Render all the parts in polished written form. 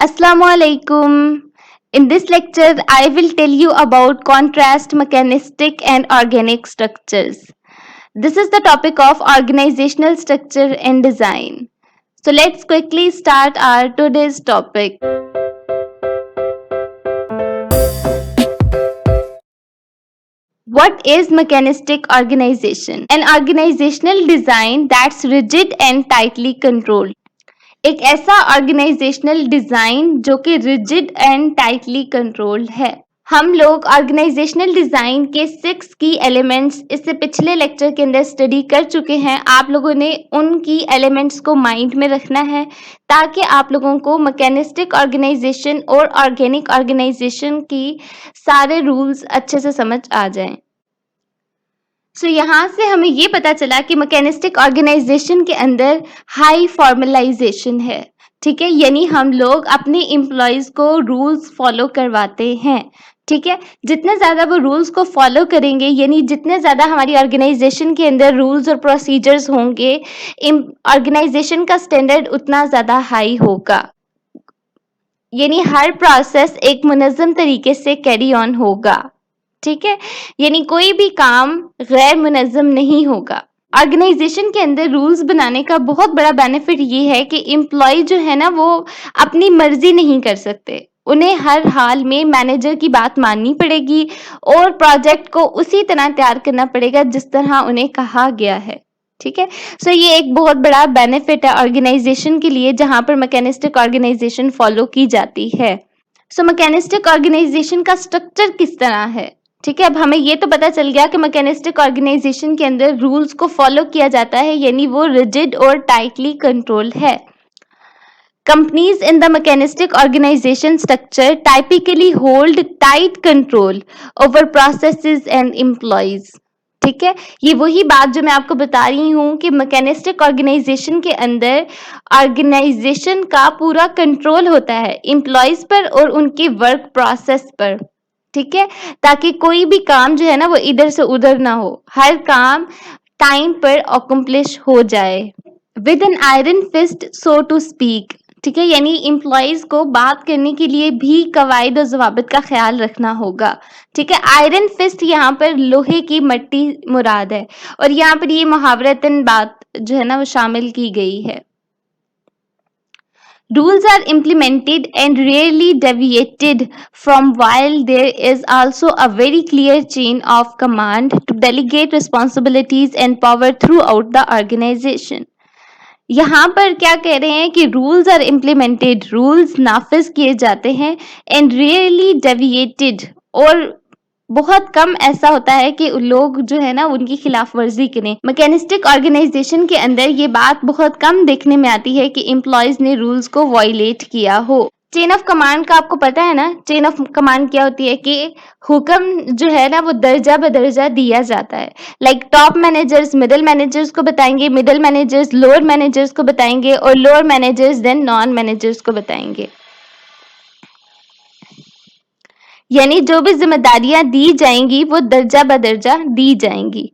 Assalamu alaikum. In this lecture, I will tell you about contrast mechanistic and organic structures. This is the topic of organizational structure and design. So let's quickly start our today's topic. What is mechanistic organization? An organizational design that's rigid and tightly controlled. एक ऐसा organisational design जो कि rigid and tightly controlled है। हम लोग organisational design के 6 की elements इससे पिछले लेक्चर के अंदर स्टडी कर चुके हैं। आप लोगों ने उनकी एलिमेंट्स को माइंड में रखना है ताकि आप लोगों को मैकेनिस्टिक ऑर्गेनाइजेशन और ऑर्गेनिक ऑर्गेनाइजेशन की सारे रूल्स अच्छे से समझ आ जाएं। यहाँ से हमें ये पता चला कि मैकेनिस्टिक ऑर्गेनाइजेशन के अंदर हाई फॉर्मलाइजेशन है। ठीक है, यानी हम लोग अपने एम्प्लॉयज को रूल्स फॉलो करवाते हैं। ठीक है, जितने ज्यादा वो रूल्स को फॉलो करेंगे, यानी जितने ज्यादा हमारी ऑर्गेनाइजेशन के अंदर रूल्स और प्रोसीजर्स होंगे, ऑर्गेनाइजेशन का स्टैंडर्ड उतना ज्यादा हाई होगा। यानी हर प्रोसेस एक मुनज़्ज़म तरीके से कैरी ऑन होगा। ठीक है, यानी कोई भी काम गैर मुनज़्ज़म नहीं होगा। ऑर्गेनाइजेशन के अंदर रूल्स बनाने का बहुत बड़ा बेनिफिट ये है कि एम्प्लॉय जो है ना वो अपनी मर्जी नहीं कर सकते। उन्हें हर हाल में मैनेजर की बात माननी पड़ेगी और प्रोजेक्ट को उसी तरह तैयार करना पड़ेगा जिस तरह उन्हें कहा गया है। ठीक है, सो ये एक बहुत बड़ा बेनिफिट है ऑर्गेनाइजेशन के लिए जहां पर मैकेनिस्टिक ऑर्गेनाइजेशन फॉलो की जाती है। सो मैकेनिस्टिक ऑर्गेनाइजेशन का स्ट्रक्चर किस तरह है? ठीक है, अब हमें ये तो पता चल गया कि मैकेनिस्टिक ऑर्गेनाइजेशन के अंदर रूल्स को फॉलो किया जाता है, यानी वो रिजिड और टाइटली कंट्रोल्ड है। Companies in the mechanistic organization structure typically hold tight control over processes and employees. ठीक है, ये वही बात जो मैं आपको बता रही हूँ कि मैकेनिस्टिक ऑर्गेनाइजेशन के अंदर ऑर्गेनाइजेशन का पूरा कंट्रोल होता है एम्प्लॉयज पर और उनके वर्क प्रोसेस पर। ठीक है, ताकि कोई भी काम जो है ना वो इधर से उधर ना हो, हर काम टाइम पर अकम्प्लिश हो जाए with an iron fist so to speak. ठीक है, यानी एम्प्लॉयज को बात करने के लिए भी कवायद और जवाबित का ख्याल रखना होगा। ठीक है, आयरन फिस्ट यहाँ पर लोहे की मट्टी मुराद है और यहाँ पर ये मुहावरतन बात जो है ना वो शामिल की गई है। Rules are implemented and rarely deviated from, while there is also a very clear chain of command to delegate responsibilities and power throughout the organization. यहाँ पर क्या कह रहे हैं कि रूल्स आर इम्प्लीमेंटेड, रूल्स नाफिज किए जाते हैं, एंड रियरली डेविएटेड, और बहुत कम ऐसा होता है कि लोग जो है ना उनकी खिलाफ वर्जी करें। मैकेनिस्टिक ऑर्गेनाइजेशन के अंदर ये बात बहुत कम देखने में आती है कि एम्प्लॉयज ने रूल्स को वायलेट किया हो। चेन ऑफ कमांड का आपको पता है ना, चेन ऑफ कमांड क्या होती है कि हुक्म जो है ना वो दर्जा बदर्जा दिया जाता है। Like top managers middle managers को बताएंगे, मिडिल मैनेजर्स लोअर मैनेजर्स को बताएंगे और lower managers then non managers को बताएंगे। यानी जो भी जिम्मेदारियां दी जाएंगी वो दर्जा बदर्जा दी जाएंगी।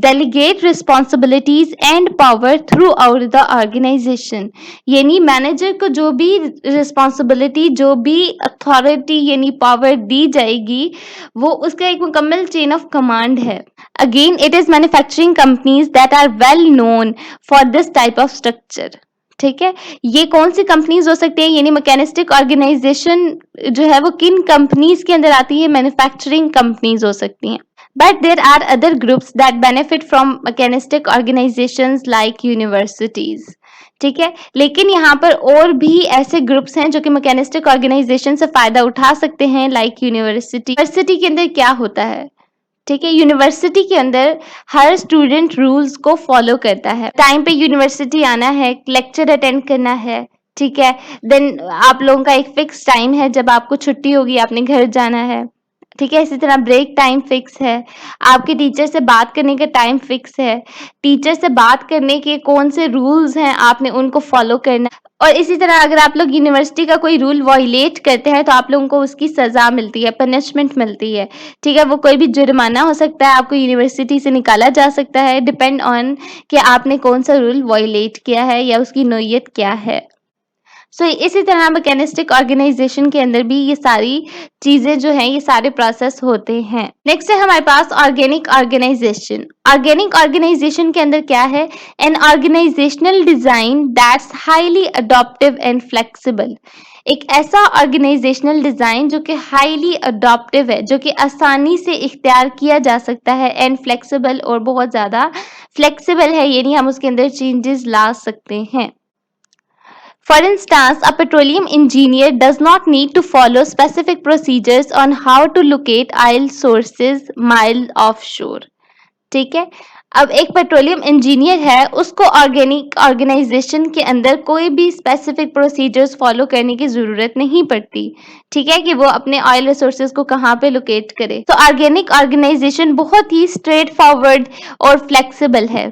Delegate responsibilities and power throughout the organisation, यानी मैनेजर को जो भी रिस्पॉन्सिबिलिटी, जो भी अथॉरिटी यानी पावर दी जाएगी वो उसका एक मुकम्मल चेन ऑफ कमांड है। Again it is manufacturing companies that are well known for this type of structure. ठीक है, ये कौन सी कंपनीज हो सकती है, यानी मैकेनिस्टिक ऑर्गेनाइजेशन जो है वो किन कंपनीज के अंदर आती है? मैन्युफैक्चरिंग कंपनीज हो सकती हैं। But there are other groups that benefit from mechanistic organisations like universities. ठीक है, लेकिन यहाँ पर और भी ऐसे ग्रुप्स हैं जो कि मैकेनिस्टिक ऑर्गेनाइजेशन से फायदा उठा सकते हैं, लाइक यूनिवर्सिटी। यूनिवर्सिटी के अंदर क्या होता है? ठीक है, यूनिवर्सिटी के अंदर हर स्टूडेंट रूल्स को फॉलो करता है। टाइम पे यूनिवर्सिटी आना है, लेक्चर अटेंड करना है। ठीक है, देन आप लोगों का एक फिक्स टाइम है, जब आपको छुट्टी होगी आपने घर जाना है। ठीक है, इसी तरह ब्रेक टाइम फिक्स है, आपके टीचर से बात करने का टाइम फिक्स है, टीचर से बात करने के कौन से रूल्स हैं आपने उनको फॉलो करना। और इसी तरह अगर आप लोग यूनिवर्सिटी का कोई रूल वायलेट करते हैं तो आप लोगों को उसकी सजा मिलती है, पनिशमेंट मिलती है। ठीक है, वो कोई भी जुर्माना हो सकता है, आपको यूनिवर्सिटी से निकाला जा सकता है, डिपेंड ऑन कि आपने कौन सा रूल वायलेट किया है या उसकी नोयत क्या है। इसी तरह मैकेनिस्टिक ऑर्गेनाइजेशन के अंदर भी ये सारी चीजें जो हैं, ये सारे प्रोसेस होते हैं। नेक्स्ट है हमारे पास ऑर्गेनिक ऑर्गेनाइजेशन। ऑर्गेनिक ऑर्गेनाइजेशन के अंदर क्या है? An organisational design that's highly adaptive and flexible. एक ऐसा ऑर्गेनाइजेशनल डिजाइन जो कि हाईली अडॉप्टिव है, जो कि आसानी से इख्तियार किया जा सकता है, एंड फ्लेक्सिबल, और बहुत ज्यादा फ्लेक्सिबल है, यानी हम उसके अंदर चेंजेस ला सकते हैं। For instance, a petroleum engineer does not need to follow specific procedures on how to locate oil sources miles offshore. ठीक है, अब एक पेट्रोलियम इंजीनियर है, उसको ऑर्गेनिक ऑर्गेनाइजेशन के अंदर कोई भी स्पेसिफिक प्रोसीजर्स फॉलो करने की जरूरत नहीं पड़ती, ठीक है, कि वो अपने ऑयल रिसोर्सेज को कहाँ पे लोकेट करे। तो ऑर्गेनिक ऑर्गेनाइजेशन बहुत ही स्ट्रेट फॉरवर्ड और फ्लेक्सिबल है।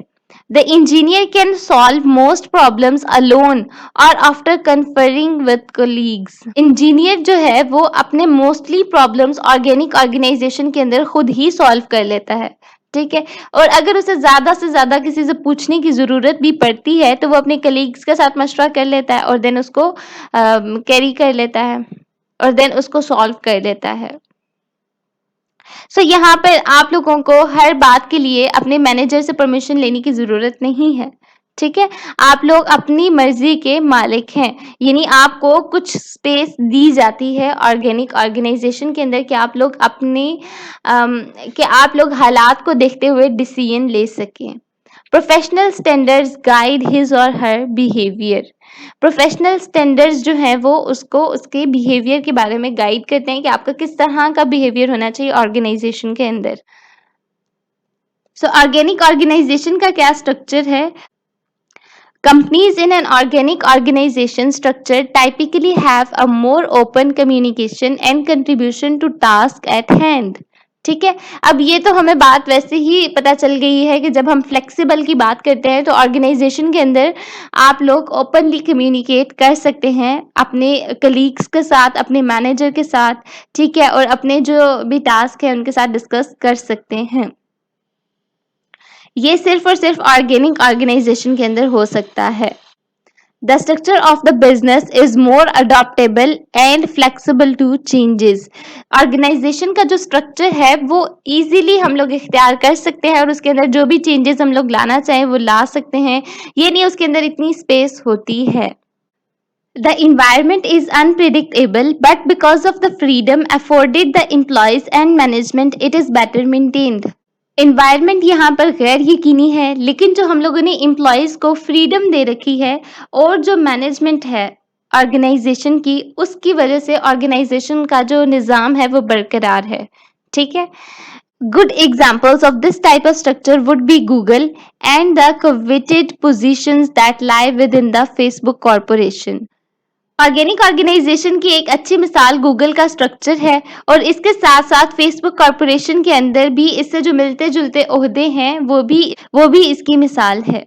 The engineer can solve most problems alone or after conferring with colleagues. Engineer जो है वो अपने मोस्टली प्रॉब्लम्स ऑर्गेनिक ऑर्गेनाइजेशन के अंदर खुद ही सॉल्व कर लेता है, ठीक है, और अगर उसे ज्यादा से ज्यादा किसी से पूछने की जरूरत भी पड़ती है तो वो अपने कलीग्स के साथ मशवरा कर लेता है और देन उसको कैरी कर लेता है और देन उसको सॉल्व कर लेता है। यहाँ पर आप लोगों को हर बात के लिए अपने मैनेजर से परमिशन लेने की जरूरत नहीं है, ठीक है, आप लोग अपनी मर्जी के मालिक हैं, यानी आपको कुछ स्पेस दी जाती है ऑर्गेनिक ऑर्गेनाइजेशन के अंदर कि आप लोग अपने कि आप लोग हालात को देखते हुए डिसीजन ले सकें। प्रोफेशनल स्टैंडर्ड्स गाइड हिज और हर बिहेवियर। प्रोफेशनल स्टैंडर्ड्स जो हैं वो उसको उसके बिहेवियर के बारे में गाइड करते हैं कि आपका किस तरह का बिहेवियर होना चाहिए ऑर्गेनाइजेशन के अंदर। ऑर्गेनिक ऑर्गेनाइजेशन का क्या स्ट्रक्चर है? Companies in an organic organization structure typically have a more open communication and contribution to task at hand. ठीक है, अब ये तो हमें बात वैसे ही पता चल गई है कि जब हम फ्लेक्सिबल की बात करते हैं तो ऑर्गेनाइजेशन के अंदर आप लोग ओपनली कम्युनिकेट कर सकते हैं अपने कलीग्स के साथ, अपने मैनेजर के साथ, ठीक है, और अपने जो भी टास्क है उनके साथ डिस्कस कर सकते हैं। ये सिर्फ और सिर्फ ऑर्गेनिक ऑर्गेनाइजेशन के अंदर हो सकता है। The structure of the business is more adaptable and flexible to changes. Organisation का जो स्ट्रक्चर है वो इजीली हम लोग इख्तियार कर सकते हैं और उसके अंदर जो भी चेंजेस हम लोग लाना चाहें वो ला सकते हैं, ये नहीं उसके अंदर इतनी स्पेस होती है। The environment is unpredictable, but because of the freedom afforded the employees and management, it is better maintained. Environment यहाँ पर गैर यकीनी है, लेकिन जो हम लोगों ने एम्प्लॉयज को फ्रीडम दे रखी है और जो मैनेजमेंट है ऑर्गेनाइजेशन की, उसकी वजह से ऑर्गेनाइजेशन का जो निज़ाम है वो बरकरार है, ठीक है। Good examples of this type of structure would be Google and the coveted positions that lie within the Facebook corporation. Organic organisation की एक अच्छी मिसाल गूगल का स्ट्रक्चर है और इसके साथ साथ फेसबुक कॉर्पोरेशन के अंदर भी इससे जो मिलते जुलते ओहदे हैं वो भी इसकी मिसाल है।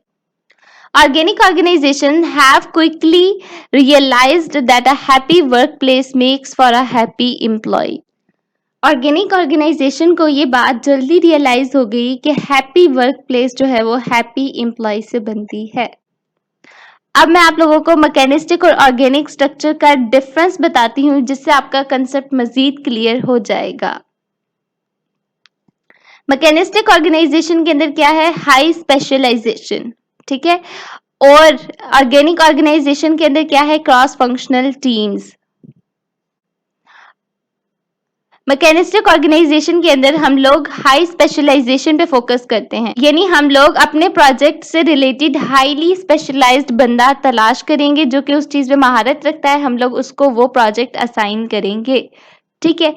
Organic organization have quickly realized that a happy workplace makes for a happy employee. Organic organisation को ये बात जल्दी रियलाइज हो गई कि हैप्पी वर्क प्लेस जो है वो हैप्पी एम्प्लॉय से बनती है। अब मैं आप लोगों को मैकेनिस्टिक और ऑर्गेनिक स्ट्रक्चर का डिफरेंस बताती हूँ जिससे आपका कंसेप्ट मजीद क्लियर हो जाएगा। मैकेनिस्टिक ऑर्गेनाइजेशन के अंदर क्या है? हाई स्पेशलाइजेशन, ठीक है, और ऑर्गेनिक ऑर्गेनाइजेशन के अंदर क्या है? Cross functional teams. Mechanistic organisation के अंदर हम लोग हाई स्पेशलाइजेशन पे फोकस करते हैं, यानी हम लोग अपने प्रोजेक्ट से रिलेटेड हाईली स्पेशलाइज्ड बंदा तलाश करेंगे जो कि उस चीज में महारत रखता है, हम लोग उसको वो प्रोजेक्ट असाइन करेंगे, ठीक है।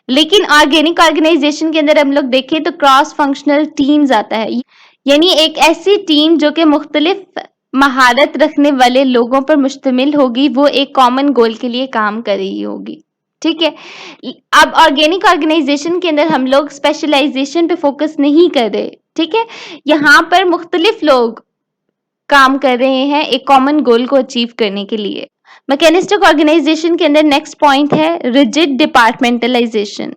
लेकिन ऑर्गेनिक ऑर्गेनाइजेशन के अंदर हम लोग देखें तो क्रॉस फंक्शनल टीम्स आता है, यानी एक ऐसी टीम जो कि मुख्तलिफ महारत रखने वाले लोगों पर मुश्तमिल होगी, वो एक कॉमन गोल के लिए काम कर रही होगी, ठीक है। अब ऑर्गेनिक ऑर्गेनाइजेशन के अंदर हम लोग स्पेशलाइजेशन पे फोकस नहीं कर रहे, ठीक है, यहाँ पर मुख्तलिफ लोग काम कर रहे हैं एक कॉमन गोल को अचीव करने के लिए। मैकेनिस्टिक ऑर्गेनाइजेशन के अंदर नेक्स्ट पॉइंट है रिजिड डिपार्टमेंटलाइजेशन।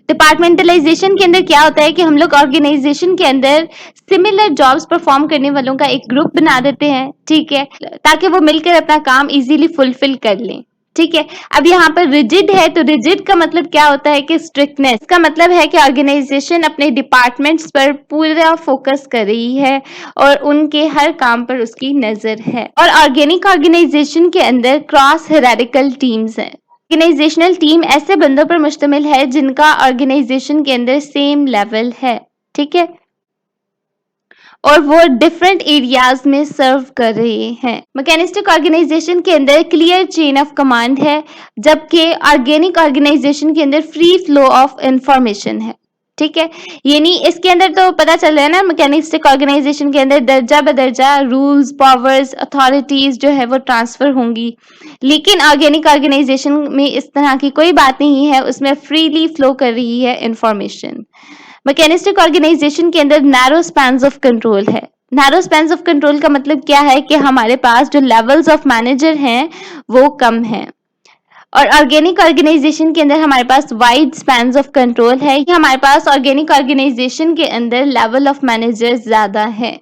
डिपार्टमेंटलाइजेशन के अंदर क्या होता है कि हम लोग ऑर्गेनाइजेशन के अंदर सिमिलर जॉब्स परफॉर्म करने वालों का एक ग्रुप बना देते हैं, ठीक है, ताकि वो मिलकर अपना काम इजीली फुलफिल कर लें, ठीक है। अब यहाँ पर रिजिड है, तो रिजिड का मतलब क्या होता है कि स्ट्रिक्टनेस का मतलब है कि ऑर्गेनाइजेशन अपने डिपार्टमेंट्स पर पूरा फोकस कर रही है और उनके हर काम पर उसकी नजर है। और ऑर्गेनिक ऑर्गेनाइजेशन के अंदर क्रॉस हेरारिकल टीम्स हैं। ऑर्गेनाइजेशनल टीम ऐसे बंदों पर मुश्तमिल है जिनका ऑर्गेनाइजेशन के अंदर सेम लेवल है, ठीक है, और वो डिफरेंट एरियाज में सर्व कर रहे हैं। मैकेनिस्टिक ऑर्गेनाइजेशन के अंदर क्लियर चेन ऑफ कमांड है, जबकि ऑर्गेनिक ऑर्गेनाइजेशन के अंदर फ्री फ्लो ऑफ इंफॉर्मेशन है, ठीक है। यानी इसके अंदर तो पता चल रहा है ना, मैकेनिस्टिक ऑर्गेनाइजेशन के अंदर दर्जा बदर्जा रूल्स, पावर्स, अथॉरिटीज जो है वो ट्रांसफर होंगी, लेकिन ऑर्गेनिक ऑर्गेनाइजेशन में इस तरह की कोई बात नहीं है, उसमें फ्रीली फ्लो कर रही है इंफॉर्मेशन। मैकेनिस्टिक ऑर्गेनाइजेशन के अंदर नैरो स्पैन्स ऑफ कंट्रोल है। नैरो स्पैन्स ऑफ कंट्रोल का मतलब क्या है कि हमारे पास जो लेवल्स ऑफ मैनेजर हैं वो कम हैं, और ऑर्गेनिक ऑर्गेनाइजेशन के अंदर हमारे पास वाइड स्पैन्स ऑफ कंट्रोल है। हमारे पास ऑर्गेनिक ऑर्गेनाइजेशन के अंदर लेवल ऑफ मैनेजर ज्यादा है,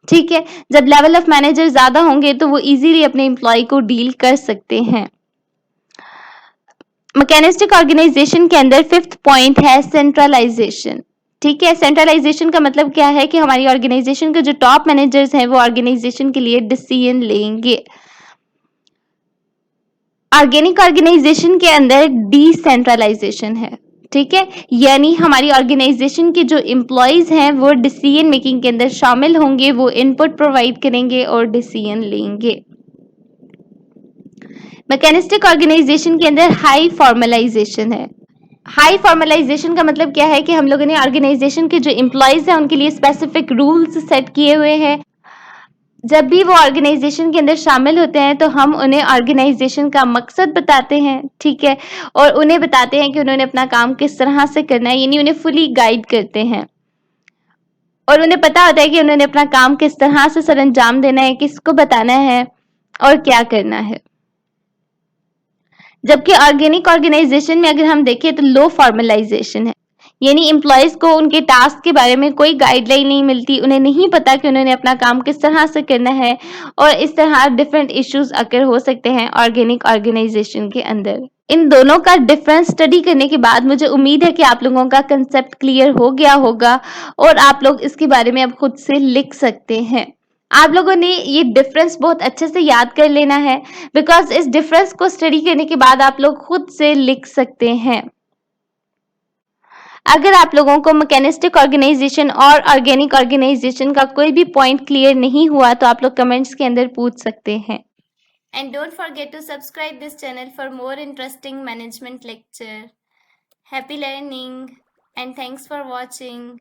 ठीक है। जब लेवल ऑफ मैनेजर ज्यादा होंगे तो वो इजीली अपने एम्प्लॉय को डील कर सकते हैं। मैकेनिस्टिक ऑर्गेनाइजेशन के अंदर फिफ्थ पॉइंट है सेंट्रलाइजेशन, ठीक है। सेंट्रलाइजेशन का मतलब क्या है कि हमारी ऑर्गेनाइजेशन के जो टॉप मैनेजर्स हैं वो ऑर्गेनाइजेशन के लिए डिसीजन लेंगे। ऑर्गेनिक ऑर्गेनाइजेशन के अंदर डिसेंट्रलाइजेशन है, ठीक है, यानी हमारी ऑर्गेनाइजेशन के जो एम्प्लॉयज हैं वो डिसीजन मेकिंग के अंदर शामिल होंगे, वो इनपुट प्रोवाइड करेंगे और डिसीजन लेंगे। मैकेनिस्टिक ऑर्गेनाइजेशन के अंदर हाई फॉर्मलाइजेशन है। हाई फॉर्मलाइजेशन का मतलब क्या है कि हम लोगों ने ऑर्गेनाइजेशन के जो एम्प्लॉयज हैं उनके लिए स्पेसिफिक रूल्स सेट किए हुए हैं। जब भी वो ऑर्गेनाइजेशन के अंदर शामिल होते हैं तो हम उन्हें ऑर्गेनाइजेशन का मकसद बताते हैं, ठीक है, और उन्हें बताते हैं कि उन्होंने अपना काम किस तरह से करना है, यानी उन्हें फुली गाइड करते हैं और उन्हें पता होता है कि उन्होंने अपना काम किस तरह से सरअंजाम देना है, किसको बताना है और क्या करना है। जबकि ऑर्गेनिक ऑर्गेनाइजेशन में अगर हम देखें तो लो फॉर्मलाइजेशन है, यानी एम्प्लॉयज को उनके टास्क के बारे में कोई गाइडलाइन नहीं मिलती, उन्हें नहीं पता कि उन्होंने अपना काम किस तरह से करना है और इस तरह डिफरेंट इश्यूज अकर हो सकते हैं ऑर्गेनिक ऑर्गेनाइजेशन के अंदर। इन दोनों का डिफरेंस स्टडी करने के बाद मुझे उम्मीद है कि आप लोगों का कंसेप्ट क्लियर हो गया होगा और आप लोग इसके बारे में अब खुद से लिख सकते हैं। आप लोगों ने ये डिफरेंस बहुत अच्छे से याद कर लेना है, बिकॉज इस डिफरेंस को स्टडी करने के बाद आप लोग खुद से लिख सकते हैं। अगर आप लोगों को मैकेनिस्टिक ऑर्गेनाइजेशन और ऑर्गेनिक ऑर्गेनाइजेशन का कोई भी पॉइंट क्लियर नहीं हुआ तो आप लोग कमेंट्स के अंदर पूछ सकते हैं। And don't forget to subscribe this channel for more interesting management lecture. Happy learning and thanks for watching.